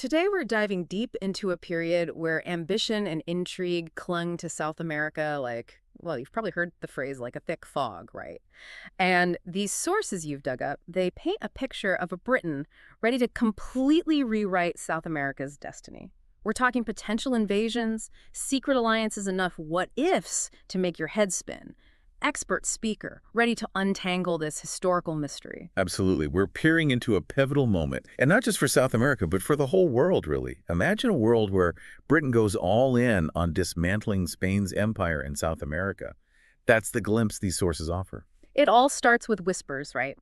Today, we're diving deep into a period where ambition and intrigue clung to South America like, well, you've probably heard the phrase like a thick fog, right? And these sources you've dug up, they paint a picture of a Britain ready to completely rewrite South America's destiny. We're talking potential invasions, secret alliances, enough what ifs to make your head spin. Expert speaker, ready to untangle this historical mystery. Absolutely. We're peering into a pivotal moment, and not just for South America, but for the whole world, really. Imagine a world where Britain goes all in on dismantling Spain's empire in South America. That's the glimpse these sources offer. It all starts with whispers, right?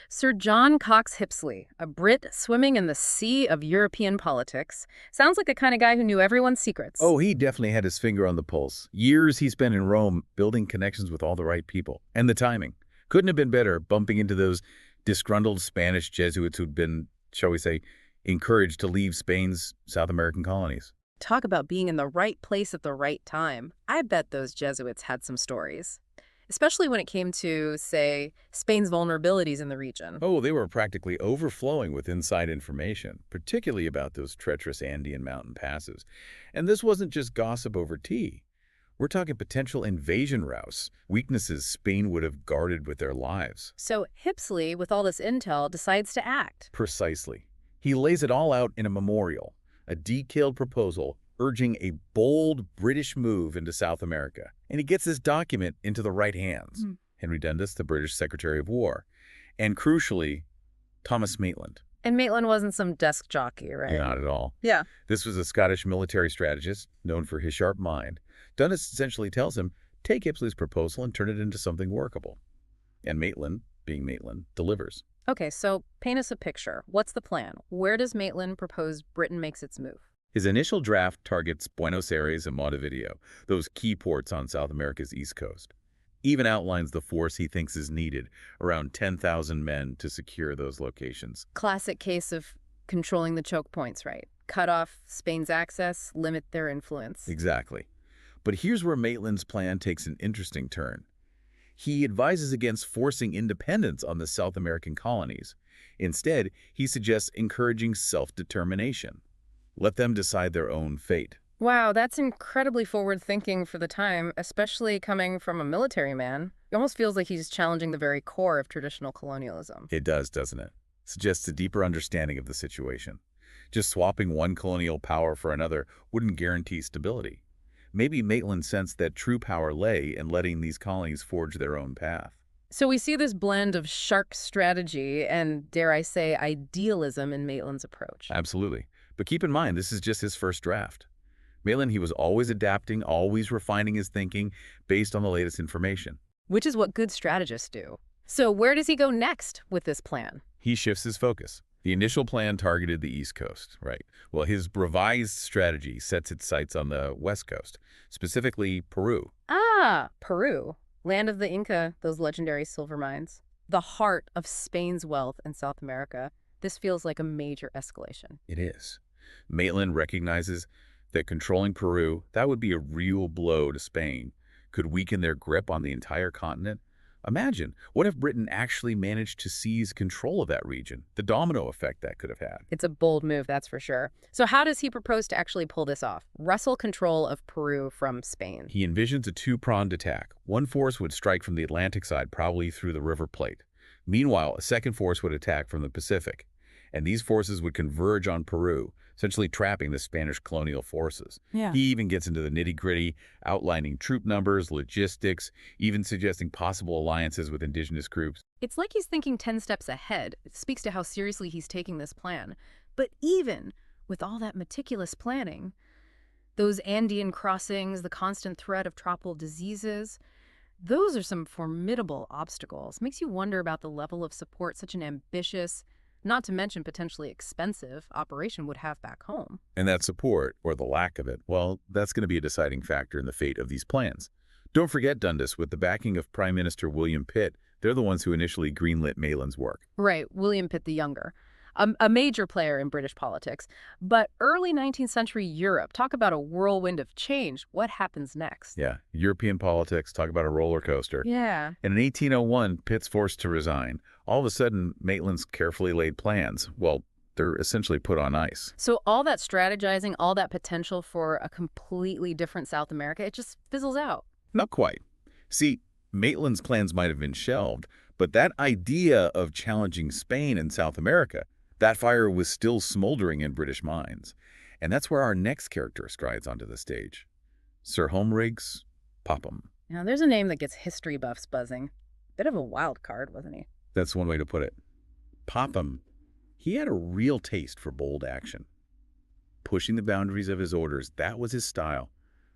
Sir John Cox Hipsley, a Brit swimming in the sea of European politics, sounds like the kind of guy who knew everyone's secrets. Oh, he definitely had his finger on the pulse. Years he spent in Rome building connections with all the right people. And the timing. Couldn't have been better, bumping into those disgruntled Spanish Jesuits who'd been, shall we say, encouraged to leave Spain's South American colonies. Talk about being in the right place at the right time. I bet those Jesuits had some stories, especially when it came to, say, Spain's vulnerabilities in the region. Oh, they were practically overflowing with inside information, particularly about those treacherous Andean mountain passes. And this wasn't just gossip over tea. We're talking potential invasion routes, weaknesses Spain would have guarded with their lives. So Hipsley, with all this intel, decides to act. Precisely. He lays it all out in a memorial, a detailed proposal urging a bold British move into South America. And he gets this document into the right hands. Henry Dundas, the British Secretary of War, and crucially, Thomas Maitland. And Maitland wasn't some desk jockey, right? Not at all. Yeah. This was a Scottish military strategist known for his sharp mind. Dundas essentially tells him, take Hipsley's proposal and turn it into something workable. And Maitland, being Maitland, delivers. Okay, so paint us a picture. What's the plan? Where does Maitland propose Britain makes its move? His initial draft targets Buenos Aires and Montevideo, those key ports on South America's east coast. Even outlines the force he thinks is needed, around 10,000 men to secure those locations. Classic case of controlling the choke points, right? Cut off Spain's access, limit their influence. Exactly. But here's where Maitland's plan takes an interesting turn. He advises against forcing independence on the South American colonies. Instead, he suggests encouraging self-determination. Let them decide their own fate. Wow, that's incredibly forward-thinking for the time, especially coming from a military man. It almost feels like he's challenging the very core of traditional colonialism. It does, doesn't it? Suggests a deeper understanding of the situation. Just swapping one colonial power for another wouldn't guarantee stability. Maybe Maitland sensed that true power lay in letting these colonies forge their own path. So we see this blend of shark strategy and, dare I say, idealism in Maitland's approach. Absolutely. But keep in mind, this is just his first draft. Maitland, he was always adapting, always refining his thinking based on the latest information. Which is what good strategists do. So where does he go next with this plan? He shifts his focus. The initial plan targeted the East Coast, right? Well, his revised strategy sets its sights on the West Coast, specifically Peru. Ah, Peru. Land of the Inca, those legendary silver mines. The heart of Spain's wealth in South America. This feels like a major escalation. It is. Maitland recognizes that controlling Peru, that would be a real blow to Spain, could weaken their grip on the entire continent. Imagine, what if Britain actually managed to seize control of that region? The domino effect that could have had. It's a bold move, that's for sure. So how does he propose to actually pull this off? Wrestle control of Peru from Spain. He envisions a two-pronged attack. One force would strike from the Atlantic side, probably through the River Plate. Meanwhile, a second force would attack from the Pacific. And these forces would converge on Peru, essentially trapping the Spanish colonial forces. Yeah. He even gets into the nitty-gritty, outlining troop numbers, logistics, even suggesting possible alliances with indigenous groups. It's like he's thinking 10 steps ahead. It speaks to how seriously he's taking this plan. But even with all that meticulous planning, those Andean crossings, the constant threat of tropical diseases, those are some formidable obstacles. Makes you wonder about the level of support such an ambitious, not to mention potentially expensive, operation would have back home. And that support, or the lack of it, well, that's going to be a deciding factor in the fate of these plans. Don't forget Dundas, with the backing of Prime Minister William Pitt, they're the ones who initially greenlit Maitland's work. Right, William Pitt the Younger. A major player in British politics. But early 19th century Europe, talk about a whirlwind of change. What happens next? Yeah, European politics, talk about a roller coaster. Yeah. And in 1801, Pitt's forced to resign. All of a sudden, Maitland's carefully laid plans, well, They're essentially put on ice. So all that strategizing, all that potential for a completely different South America, it just fizzles out. Not quite. See, Maitland's plans might have been shelved, but that idea of challenging Spain and South America, that fire was still smoldering in British minds. And that's where our next character strides onto the stage. Sir Homeriggs Popham. Now, there's a name that gets history buffs buzzing. Bit of a wild card, wasn't he? That's one way to put it. Popham, he had a real taste for bold action. Pushing the boundaries of his orders, that was his style,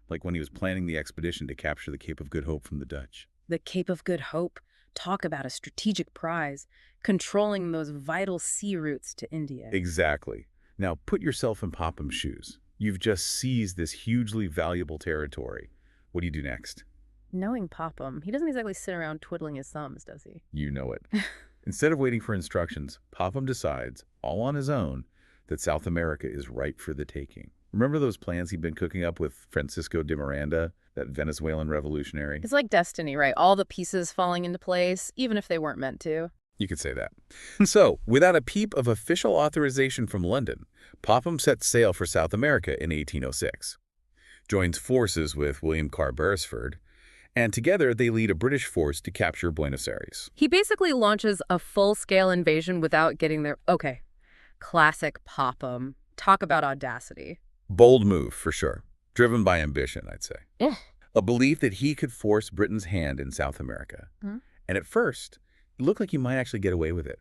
like when he was planning the expedition to capture the Cape of Good Hope from the Dutch. The Cape of Good Hope. Talk about a strategic prize, controlling those vital sea routes to India. Exactly. Now put yourself in Popham's shoes. You've just seized this hugely valuable territory. What do you do next? Knowing Popham, he doesn't exactly sit around twiddling his thumbs, does he? You know it. Instead of waiting for instructions, Popham decides, all on his own, that South America is ripe for the taking. Remember those plans he'd been cooking up with Francisco de Miranda, that Venezuelan revolutionary? It's like destiny, right? All the pieces falling into place, even if they weren't meant to. You could say that. So, without a peep of official authorization from London, Popham sets sail for South America in 1806. Joins forces with William Carr Beresford, and together they lead a British force to capture Buenos Aires. He basically launches a full-scale invasion without getting there. Okay, classic Popham. Talk about audacity. Bold move, for sure. Driven by ambition, I'd say. Yeah. A belief that he could force Britain's hand in South America. Hmm? And at first, it looked like he might actually get away with it.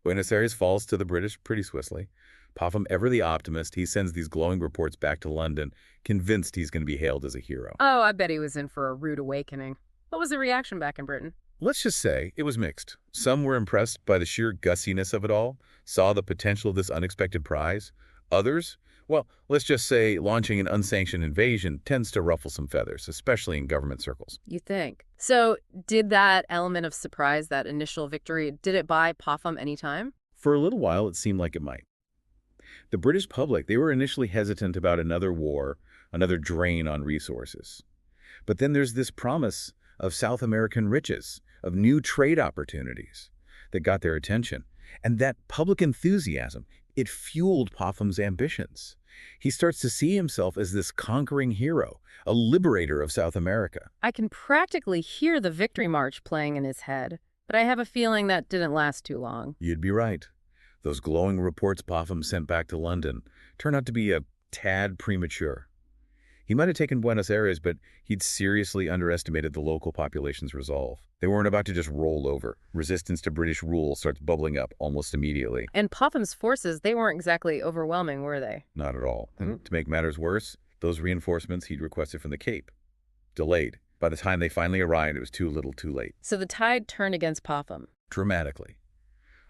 Buenos Aires falls to the British pretty swiftly. Popham, ever the optimist, he sends these glowing reports back to London, convinced he's going to be hailed as a hero. Oh, I bet he was in for a rude awakening. What was the reaction back in Britain? Let's just say it was mixed. Some were impressed by the sheer gussiness of it all, saw the potential of this unexpected prize. Others, well, let's just say launching an unsanctioned invasion tends to ruffle some feathers, especially in government circles. You think. So did that element of surprise, that initial victory, did it buy Popham any time? For a little while, it seemed like it might. The British public, they were initially hesitant about another war, another drain on resources. But then there's this promise of South American riches, of new trade opportunities that got their attention. And that public enthusiasm, it fueled Popham's ambitions. He starts to see himself as this conquering hero, a liberator of South America. I can practically hear the victory march playing in his head, but I have a feeling that didn't last too long. You'd be right. Those glowing reports Popham sent back to London turned out to be a tad premature. He might have taken Buenos Aires, but he'd seriously underestimated the local population's resolve. They weren't about to just roll over. Resistance to British rule starts bubbling up almost immediately. And Popham's forces, they weren't exactly overwhelming, were they? Not at all. And to make matters worse, those reinforcements he'd requested from the Cape. Delayed. By the time they finally arrived, it was too little too late. So the tide turned against Popham. Dramatically.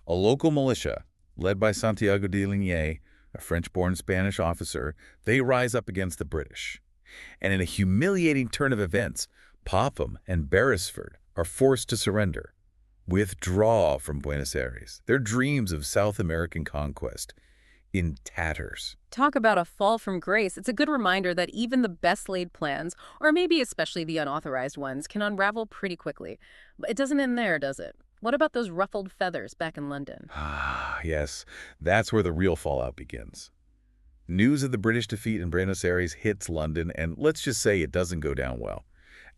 A local militia, led by Santiago de Ligny, a French-born Spanish officer, they rise up against the British. And in a humiliating turn of events, Popham and Beresford are forced to surrender, withdraw from Buenos Aires, their dreams of South American conquest, in tatters. Talk about a fall from grace. It's a good reminder that even the best-laid plans, or maybe especially the unauthorized ones, can unravel pretty quickly. But it doesn't end there, does it? What about those ruffled feathers back in London? Ah, yes, that's where the real fallout begins. News of the British defeat in Buenos Aires hits London, and let's just say it doesn't go down well.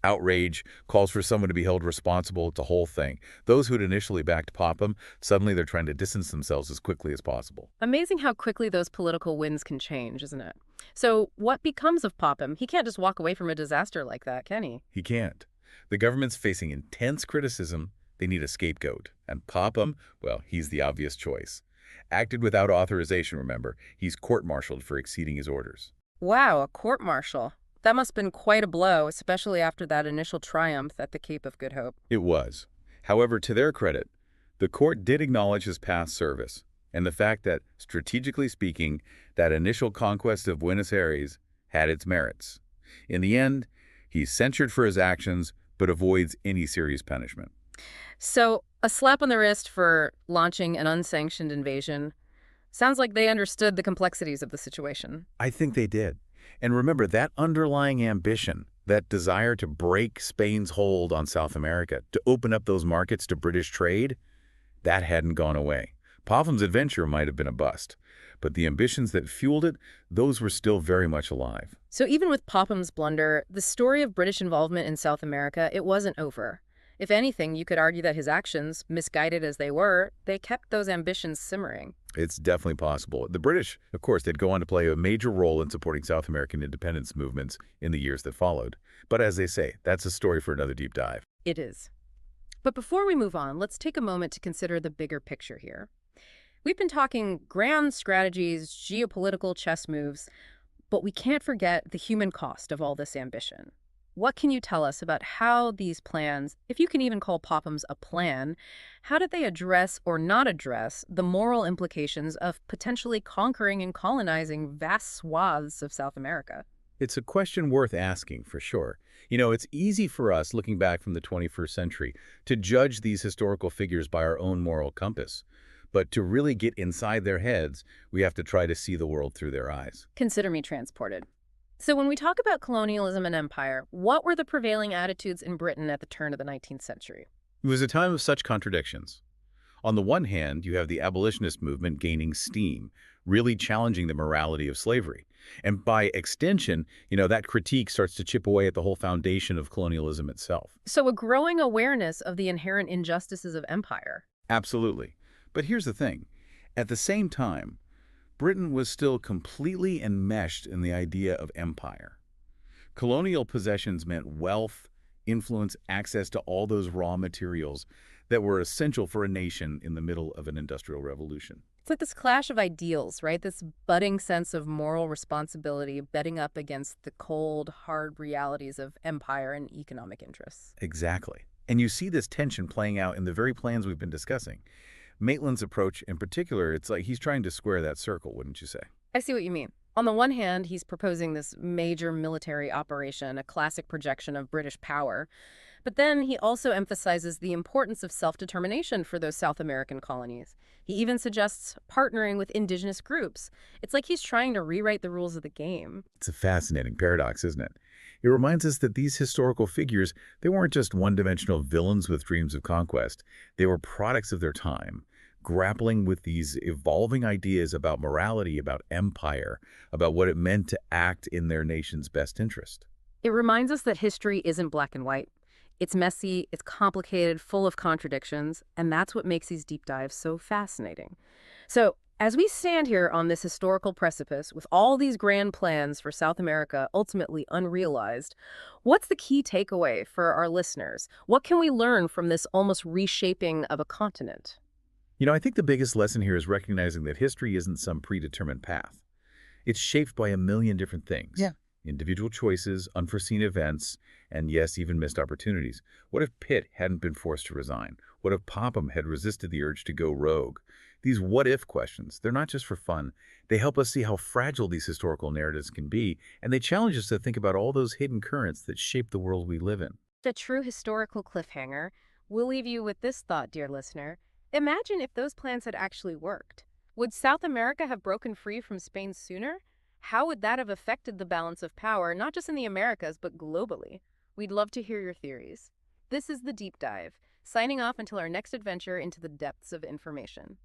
Outrage, calls for someone to be held responsible, it's a whole thing. Those who had initially backed Popham, suddenly they're trying to distance themselves as quickly as possible. Amazing how quickly those political winds can change, isn't it? So what becomes of Popham? He can't just walk away from a disaster like that, can he? He can't. The government's facing intense criticism. They need a scapegoat. And Popham, well, he's the obvious choice. Acted without authorization, remember. He's court-martialed for exceeding his orders. Wow, a court-martial. That must have been quite a blow, especially after that initial triumph at the Cape of Good Hope. It was. However, to their credit, the court did acknowledge his past service and the fact that, strategically speaking, that initial conquest of Buenos Aires had its merits. In the end, he's censured for his actions, but avoids any serious punishment. So, a slap on the wrist for launching an unsanctioned invasion. Sounds like they understood the complexities of the situation. I think they did. And remember, that underlying ambition, that desire to break Spain's hold on South America, to open up those markets to British trade, that hadn't gone away. Popham's adventure might have been a bust, but the ambitions that fueled it, those were still very much alive. So even with Popham's blunder, the story of British involvement in South America, it wasn't over. If anything, you could argue that his actions, misguided as they were, they kept those ambitions simmering. It's definitely possible. The British, of course, they'd go on to play a major role in supporting South American independence movements in the years that followed. But as they say, that's a story for another deep dive. It is. But before we move on, let's take a moment to consider the bigger picture here. We've been talking grand strategies, geopolitical chess moves, but we can't forget the human cost of all this ambition. What can you tell us about how these plans, if you can even call Popham's a plan, how did they address or not address the moral implications of potentially conquering and colonizing vast swaths of South America? It's a question worth asking, for sure. It's easy for us, looking back from the 21st century, to judge these historical figures by our own moral compass. But to really get inside their heads, we have to try to see the world through their eyes. Consider me transported. So when we talk about colonialism and empire, what were the prevailing attitudes in Britain at the turn of the 19th century? It was a time of such contradictions. On the one hand, you have the abolitionist movement gaining steam, really challenging the morality of slavery. And by extension, that critique starts to chip away at the whole foundation of colonialism itself. So a growing awareness of the inherent injustices of empire. Absolutely. But here's the thing. At the same time, Britain was still completely enmeshed in the idea of empire. Colonial possessions meant wealth, influence, access to all those raw materials that were essential for a nation in the middle of an industrial revolution. It's like this clash of ideals, right? This budding sense of moral responsibility betting up against the cold, hard realities of empire and economic interests. Exactly. And you see this tension playing out in the very plans we've been discussing. Maitland's approach in particular, it's like he's trying to square that circle, wouldn't you say? I see what you mean. On the one hand, he's proposing this major military operation, a classic projection of British power. But then he also emphasizes the importance of self-determination for those South American colonies. He even suggests partnering with indigenous groups. It's like he's trying to rewrite the rules of the game. It's a fascinating paradox, isn't it? It reminds us that these historical figures, they weren't just one-dimensional villains with dreams of conquest. They were products of their time, grappling with these evolving ideas about morality, about empire, about what it meant to act in their nation's best interest. It reminds us that history isn't black and white. It's messy, it's complicated, full of contradictions, and that's what makes these deep dives so fascinating. So, as we stand here on this historical precipice with all these grand plans for South America ultimately unrealized, what's the key takeaway for our listeners? What can we learn from this almost reshaping of a continent? I think the biggest lesson here is recognizing that history isn't some predetermined path. It's shaped by a million different things. Yeah. Individual choices, unforeseen events, and yes, even missed opportunities. What if Pitt hadn't been forced to resign? What if Popham had resisted the urge to go rogue? These what-if questions, they're not just for fun. They help us see how fragile these historical narratives can be, and they challenge us to think about all those hidden currents that shape the world we live in. The true historical cliffhanger. We'll leave you with this thought, dear listener. Imagine if those plans had actually worked. Would South America have broken free from Spain sooner? How would that have affected the balance of power, not just in the Americas, but globally? We'd love to hear your theories. This is The Deep Dive, signing off until our next adventure into the depths of information.